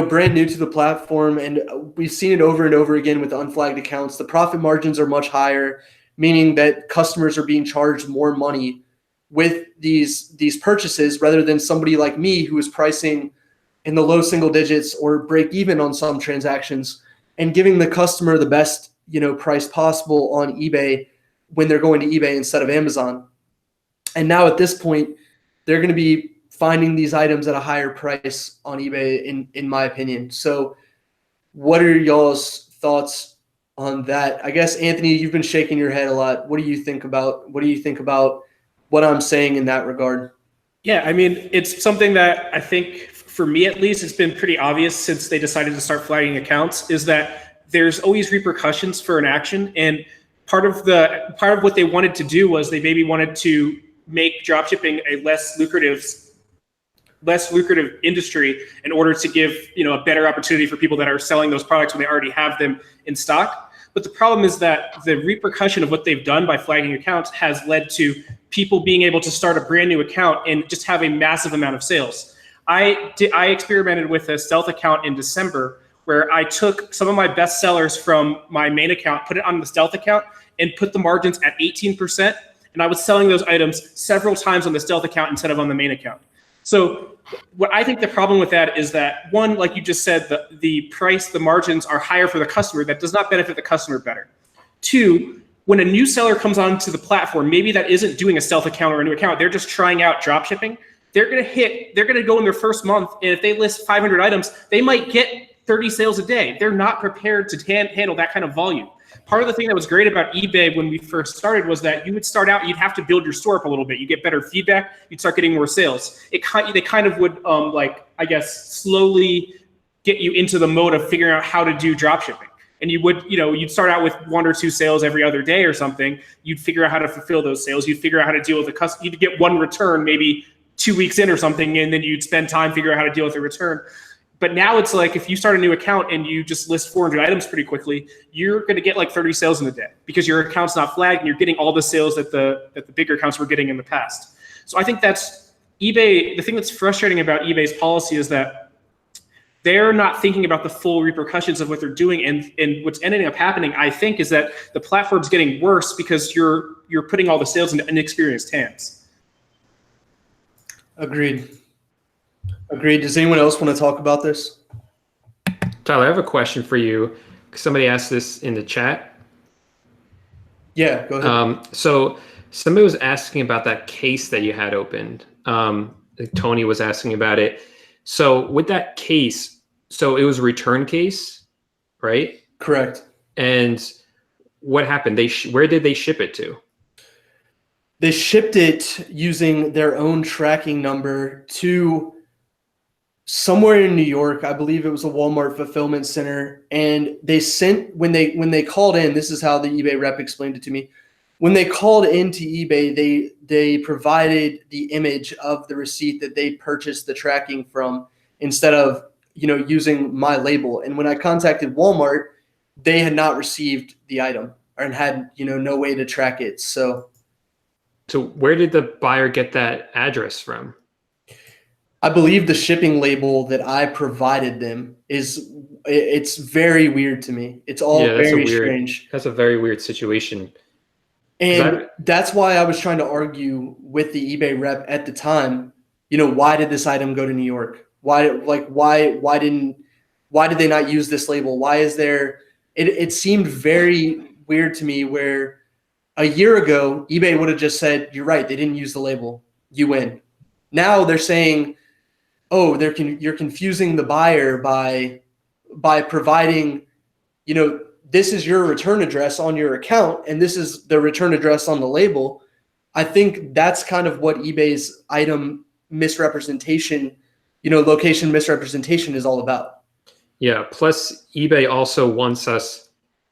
brand new to the platform. And we've seen it over and over again with the unflagged accounts. The profit margins are much higher, meaning that customers are being charged more money with these purchases rather than somebody like me who is pricing in the low single digits or break even on some transactions and giving the customer the best, price possible on eBay when they're going to eBay instead of Amazon. And now at this point, they're going to be finding these items at a higher price on eBay, in my opinion. So what are y'all's thoughts on that? I guess, Anthony, you've been shaking your head a lot. What do you think about what I'm saying in that regard? Yeah, I mean, it's something that I think, for me at least, it's been pretty obvious since they decided to start flagging accounts, is that there's always repercussions for an action. And part of what they wanted to do was they maybe wanted to make dropshipping a less lucrative less lucrative industry in order to give, a better opportunity for people that are selling those products when they already have them in stock. But the problem is that the repercussion of what they've done by flagging accounts has led to people being able to start a brand new account and just have a massive amount of sales. I experimented with a stealth account in December where I took some of my best sellers from my main account, put it on the stealth account, and put the margins at 18%. And I was selling those items several times on the stealth account instead of on the main account. So what I think the problem with that is that, one, like you just said, the margins are higher for the customer. That does not benefit the customer better. Two, when a new seller comes onto the platform, maybe that isn't doing a stealth account or a new account, they're just trying out dropshipping. They're gonna go in their first month, and if they list 500 items, they might get 30 sales a day. They're not prepared to handle that kind of volume. Part of the thing that was great about eBay when we first started was that you would start out, you'd have to build your store up a little bit. You get better feedback, you'd start getting more sales. They kind of would, slowly get you into the mode of figuring out how to do drop shipping. And you'd start out with 1 or 2 sales every other day or something. You'd figure out how to fulfill those sales. You'd figure out how to deal with the customer. You'd get 1 return maybe 2 weeks in or something, and then you'd spend time figuring out how to deal with the return. But now it's like if you start a new account and you just list 400 items pretty quickly, you're going to get like 30 sales in a day because your account's not flagged and you're getting all the sales that the bigger accounts were getting in the past. So I think that's eBay. The thing that's frustrating about eBay's policy is that they're not thinking about the full repercussions of what they're doing. And what's ending up happening, I think, is that the platform's getting worse because you're putting all the sales into inexperienced hands. Agreed. Does anyone else want to talk about this? Tyler, I have a question for you. Somebody asked this in the chat. Yeah, go ahead. So somebody was asking about that case that you had opened. Tony was asking about it. So with that case, so it was a return case, right? Correct. And what happened? Where did they ship it to? They shipped it using their own tracking number to somewhere in New York. I believe it was a Walmart fulfillment center. And they sent, when they called in, this is how the eBay rep explained it to me. When they called into eBay, they provided the image of the receipt that they purchased the tracking from instead of, using my label. And when I contacted Walmart, they had not received the item and had, no way to track it. So where did the buyer get that address from? I believe the shipping label that I provided them it's very weird to me. It's all very strange. That's a very weird situation. And that's why I was trying to argue with the eBay rep at the time, why did this item go to New York? Why did they not use this label? Why is there, it seemed very weird to me where a year ago, eBay would have just said, you're right, they didn't use the label, you win. Now they're saying, oh, you're confusing the buyer by providing, this is your return address on your account and this is the return address on the label. I think that's kind of what eBay's item misrepresentation, location misrepresentation is all about. Yeah. Plus eBay also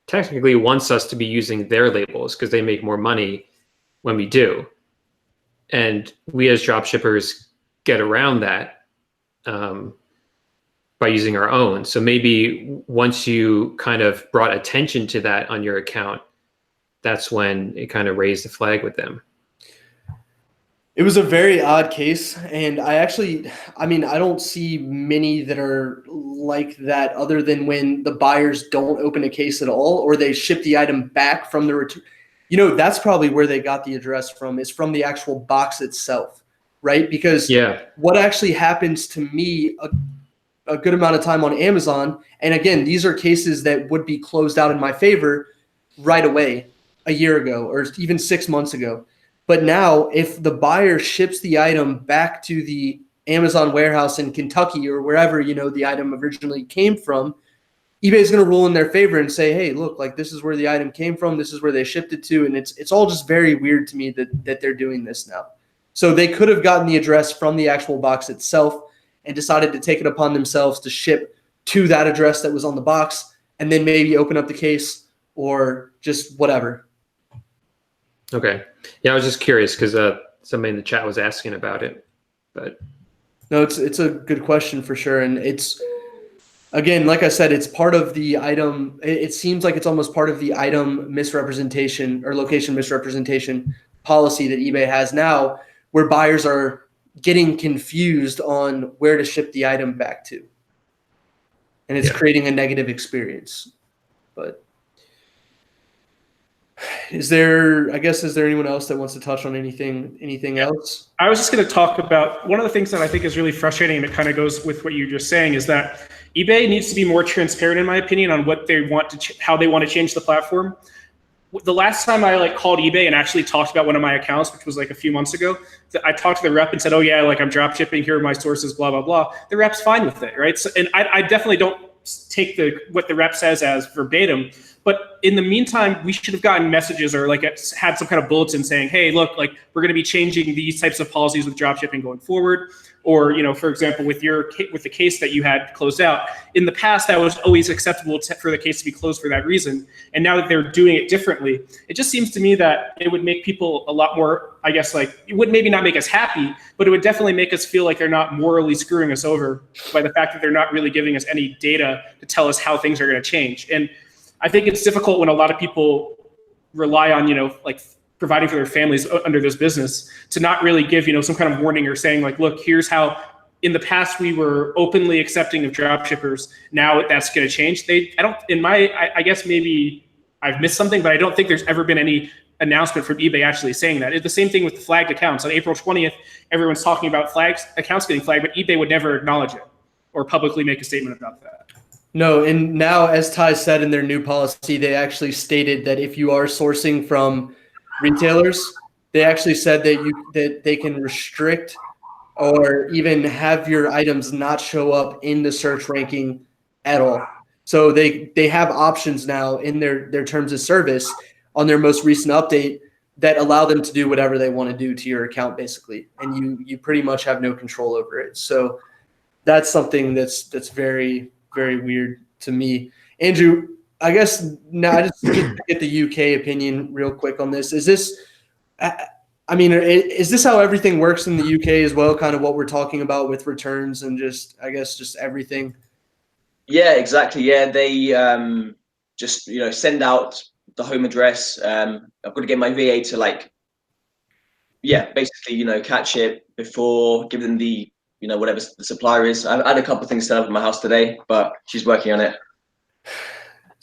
technically wants us to be using their labels because they make more money when we do. And we as dropshippers get around that by using our own. So maybe once you kind of brought attention to that on your account, that's when it kind of raised the flag with them. It was a very odd case. And I don't see many that are like that other than when the buyers don't open a case at all, or they ship the item back from the return. That's probably where they got the address from, is from the actual box itself, right? Because what actually happens to me a good amount of time on Amazon, and again, these are cases that would be closed out in my favor right away a year ago or even 6 months ago. But now if the buyer ships the item back to the Amazon warehouse in Kentucky or wherever, the item originally came from, eBay is going to rule in their favor and say, hey, look, like this is where the item came from. This is where they shipped it to. And it's all just very weird to me that they're doing this now. So they could have gotten the address from the actual box itself and decided to take it upon themselves to ship to that address that was on the box and then maybe open up the case or just whatever. Okay. Yeah, I was just curious because somebody in the chat was asking about it. But No, it's a good question for sure, and it's, again, like I said, it's part of the item. It seems like it's almost part of the item misrepresentation or location misrepresentation policy that eBay has now, where buyers are getting confused on where to ship the item back to, and it's creating a negative experience. But is there anyone else that wants to touch on anything else? I was just going to talk about one of the things that I think is really frustrating, and it kind of goes with what you're just saying, is that eBay needs to be more transparent, in my opinion, on what they want to, how they want to change the platform. The last time I called eBay and actually talked about one of my accounts, which was a few months ago, I talked to the rep and said, "Oh yeah, I'm drop shipping. Here are my sources. Blah blah blah." The rep's fine with it, right? So, and I definitely don't take what the rep says as verbatim. But in the meantime, we should have gotten messages or had some kind of bulletin saying, "Hey, look, we're going to be changing these types of policies with dropshipping going forward." Or, for example, with the case that you had closed out, in the past, that was always acceptable for the case to be closed for that reason. And now that they're doing it differently, it just seems to me that it would make people a lot more, I guess, it would maybe not make us happy, but it would definitely make us feel like they're not morally screwing us over by the fact that they're not really giving us any data to tell us how things are going to change. And I think it's difficult when a lot of people rely on, providing for their families under this business to not really give, some kind of warning or saying look, here's how in the past we were openly accepting of dropshippers. Now that's going to change. I guess maybe I've missed something, but I don't think there's ever been any announcement from eBay actually saying that. It's the same thing with the flagged accounts. On April 20th, everyone's talking about accounts getting flagged, but eBay would never acknowledge it or publicly make a statement about that. No, and now, as Ty said in their new policy, they actually stated that if you are sourcing from retailers, they actually said that they can restrict or even have your items not show up in the search ranking at all. So they have options now in their terms of service on their most recent update that allow them to do whatever they want to do to your account, basically, and you pretty much have no control over it. So that's something that's very, very weird to me. Andrew, I guess now just to get the UK opinion real quick on this. Is this, is this how everything works in the UK as well? Kind of what we're talking about with returns and just everything. Yeah, exactly. Yeah, they just send out the home address. I've got to get my VA to basically catch it before giving them the whatever the supplier is. I had a couple of things set up in my house today, but she's working on it.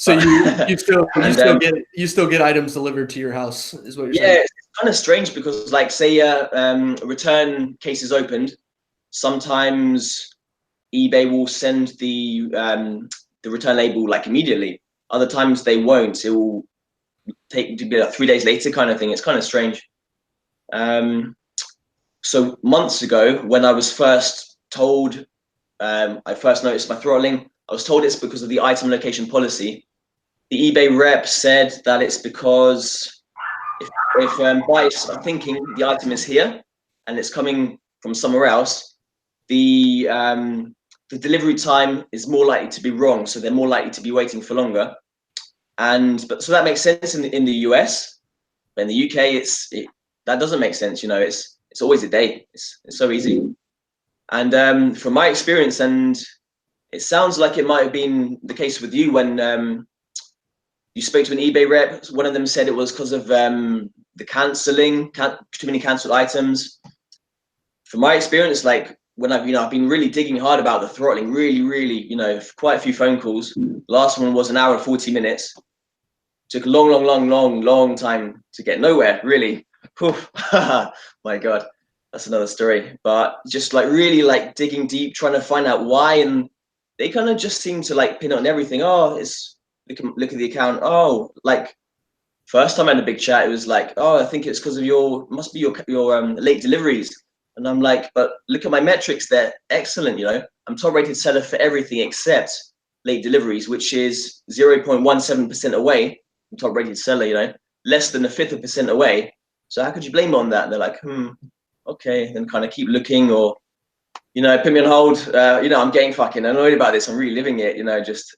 So you still get items delivered to your house, is what you're saying? Yeah, it's kind of strange because say a return case is opened, sometimes eBay will send the return label immediately. Other times they won't. It will take to be 3 days later kind of thing. It's kind of strange. So months ago, when I was first told, I first noticed my throttling, I was told it's because of the item location policy. The eBay rep said that it's because if buyers are thinking the item is here and it's coming from somewhere else, the delivery time is more likely to be wrong. So they're more likely to be waiting for longer. So that makes sense in the US, but in the UK, that doesn't make sense. It's always a day. It's so easy. And from my experience, and it sounds like it might have been the case with you when you spoke to an eBay rep. One of them said it was because of the canceling, too many canceled items. From my experience, when I've been really digging hard about the throttling, really, quite a few phone calls. The last one was an hour and 40 minutes. Took a long time to get nowhere, really. My God, that's another story. But just really digging deep, trying to find out why, and they kind of just seem to pin on everything. Oh, it's look at the account. Oh, first time I had a big chat, it was oh, I think it's because of your late deliveries. And I'm but look at my metrics, they're excellent. I'm top rated seller for everything except late deliveries, which is 0.17% away from top rated seller. Less than 1/5% away. So how could you blame me on that? And they're okay, then kind of keep looking, or put me on hold. I'm getting fucking annoyed about this. I'm reliving it. Just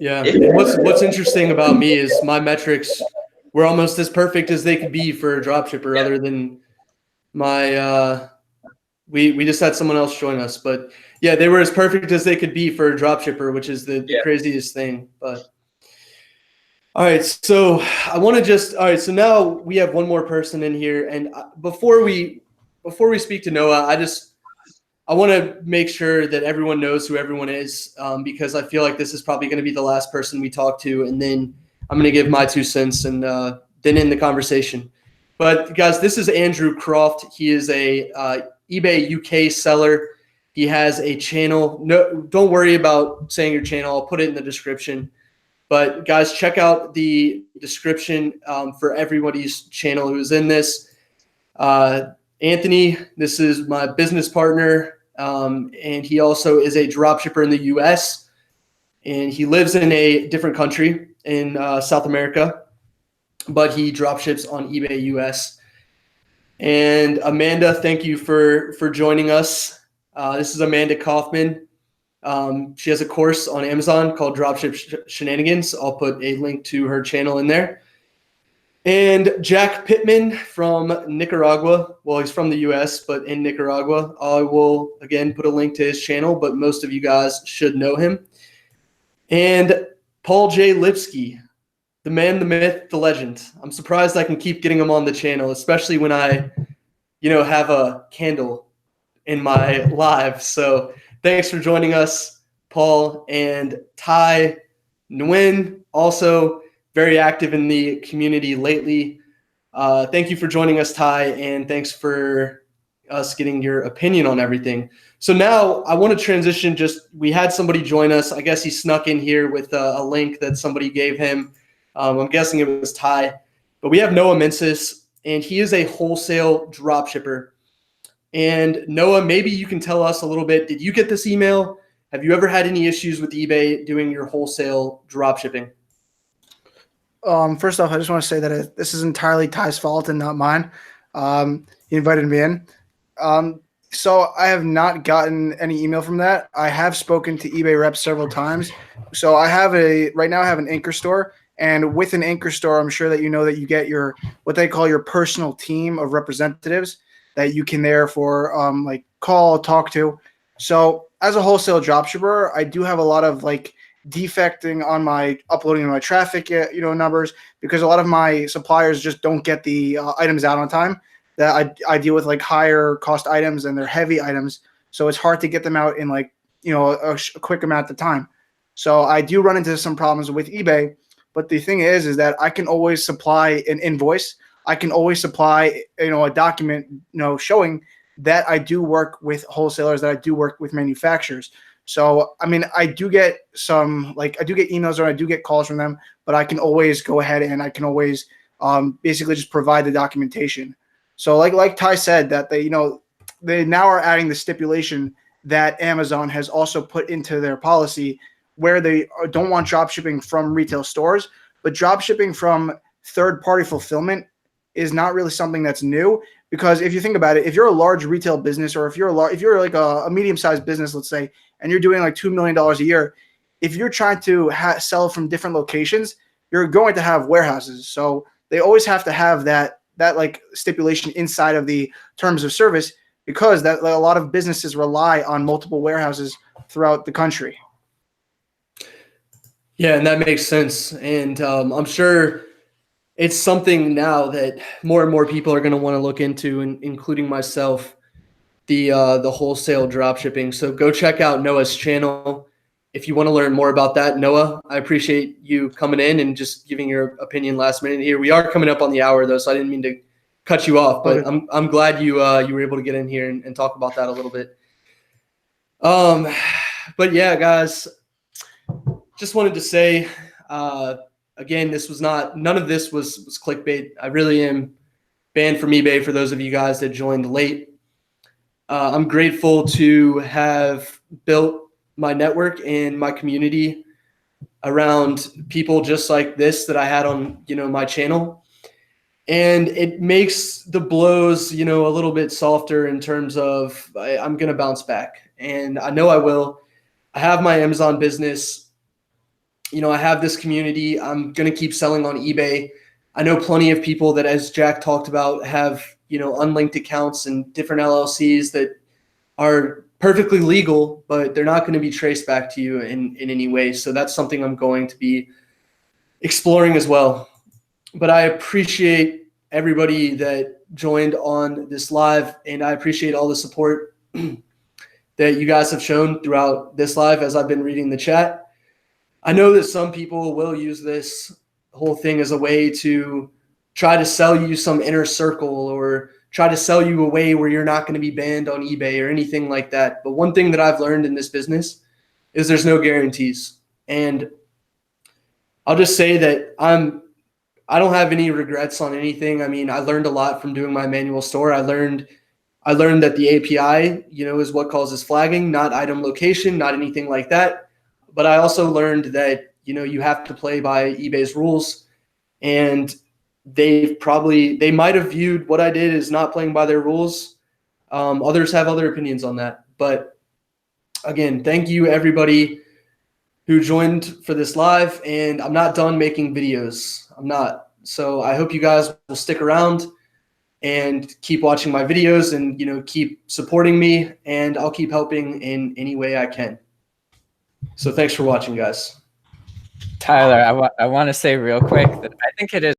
yeah. What's interesting about me is my metrics were almost as perfect as they could be for a dropshipper, other than my We just had someone else join us, but yeah, they were as perfect as they could be for a dropshipper, which is the craziest thing. But all right, so so now we have one more person in here, and before we speak to Noah, I want to make sure that everyone knows who everyone is, because I feel like this is probably going to be the last person we talk to, and then I'm going to give my 2 cents and then end the conversation. But guys, this is Andrew Croft. He is a eBay UK seller. He has a channel. No, don't worry about saying your channel. I'll put it in the description. But guys, check out the description for everybody's channel who is in this. Anthony, this is my business partner, and he also is a dropshipper in the US, and he lives in a different country in South America, but he dropships on eBay US. And Amanda, thank you for joining us. This is Amanda Kaufman. She has a course on Amazon called Dropship Shenanigans. I'll put a link to her channel in there. And Jack Pittman from Nicaragua. Well, he's from the US, but in Nicaragua. I will, again, put a link to his channel, but most of you guys should know him. And Paul J. Lipsky, the man, the myth, the legend. I'm surprised I can keep getting him on the channel, especially when I, have a candle in my live. So thanks for joining us, Paul. And Ty Nguyen, also very active in the community lately. Thank you for joining us, Ty, and thanks for us getting your opinion on everything. So now I want to transition. We had somebody join us. I guess he snuck in here with a link that somebody gave him. I'm guessing it was Ty. But we have Noah Mensis, and he is a wholesale dropshipper. And Noah, maybe you can tell us a little bit. Did you get this email? Have you ever had any issues with eBay doing your wholesale dropshipping? First off, I just want to say that this is entirely Ty's fault and not mine. He invited me in. So I have not gotten any email from that. I have spoken to eBay reps several times. So right now I have an Anchor store, and with an Anchor store, I'm sure that you know that you get what they call your personal team of representatives that you can therefore call, talk to. So as a wholesale dropshipper, I do have a lot of defecting on my uploading my traffic, numbers, because a lot of my suppliers just don't get the items out on time. That I deal with higher cost items, and they're heavy items, so it's hard to get them out in a quick amount of time. So I do run into some problems with eBay, but the thing is that I can always supply an invoice. I can always supply a document showing that I do work with wholesalers, that I do work with manufacturers. So, I mean, I do get I do get emails or I do get calls from them, but I can always go ahead and I can always basically just provide the documentation. So like Ty said, that they now are adding the stipulation that Amazon has also put into their policy where they don't want drop shipping from retail stores, but drop shipping from third-party fulfillment is not really something that's new. Because if you think about it, if you're a large retail business, or if you're a medium-sized business, let's say, and you're doing $2 million a year, if you're trying to sell from different locations, you're going to have warehouses. So they always have to have that stipulation inside of the terms of service, because that a lot of businesses rely on multiple warehouses throughout the country. Yeah, and that makes sense. And I'm sure it's something now that more and more people are going to want to look into, including myself, the wholesale dropshipping. So go check out Noah's channel if you want to learn more about that. Noah, I appreciate you coming in and just giving your opinion last minute here. We are coming up on the hour though, so I didn't mean to cut you off, but I'm glad you were able to get in here and talk about that a little bit. But yeah, guys, just wanted to say, again, none of this was clickbait. I really am banned from eBay for those of you guys that joined late. I'm grateful to have built my network and my community around people just like this that I had on, my channel. And it makes the blows, a little bit softer in terms of I'm going to bounce back. And I know I will. I have my Amazon business. I have this community. I'm going to keep selling on eBay. I know plenty of people that, as Jack talked about, have, unlinked accounts and different LLCs that are perfectly legal, but they're not going to be traced back to you in any way. So that's something I'm going to be exploring as well. But I appreciate everybody that joined on this live, and I appreciate all the support that you guys have shown throughout this live as I've been reading the chat. I know that some people will use this whole thing as a way to try to sell you some inner circle or try to sell you a way where you're not going to be banned on eBay or anything like that. But one thing that I've learned in this business is there's no guarantees. And I'll just say that I don't have any regrets on anything. I mean, I learned a lot from doing my manual store. I learned that the API, is what causes flagging, not item location, not anything like that. But I also learned that, you have to play by eBay's rules, and they might have viewed what I did as not playing by their rules. Others have other opinions on that. But again, thank you everybody who joined for this live, and I'm not done making videos. I'm not. So I hope you guys will stick around and keep watching my videos and, keep supporting me, and I'll keep helping in any way I can. So thanks for watching, guys. Tyler, I want to say real quick that I think it is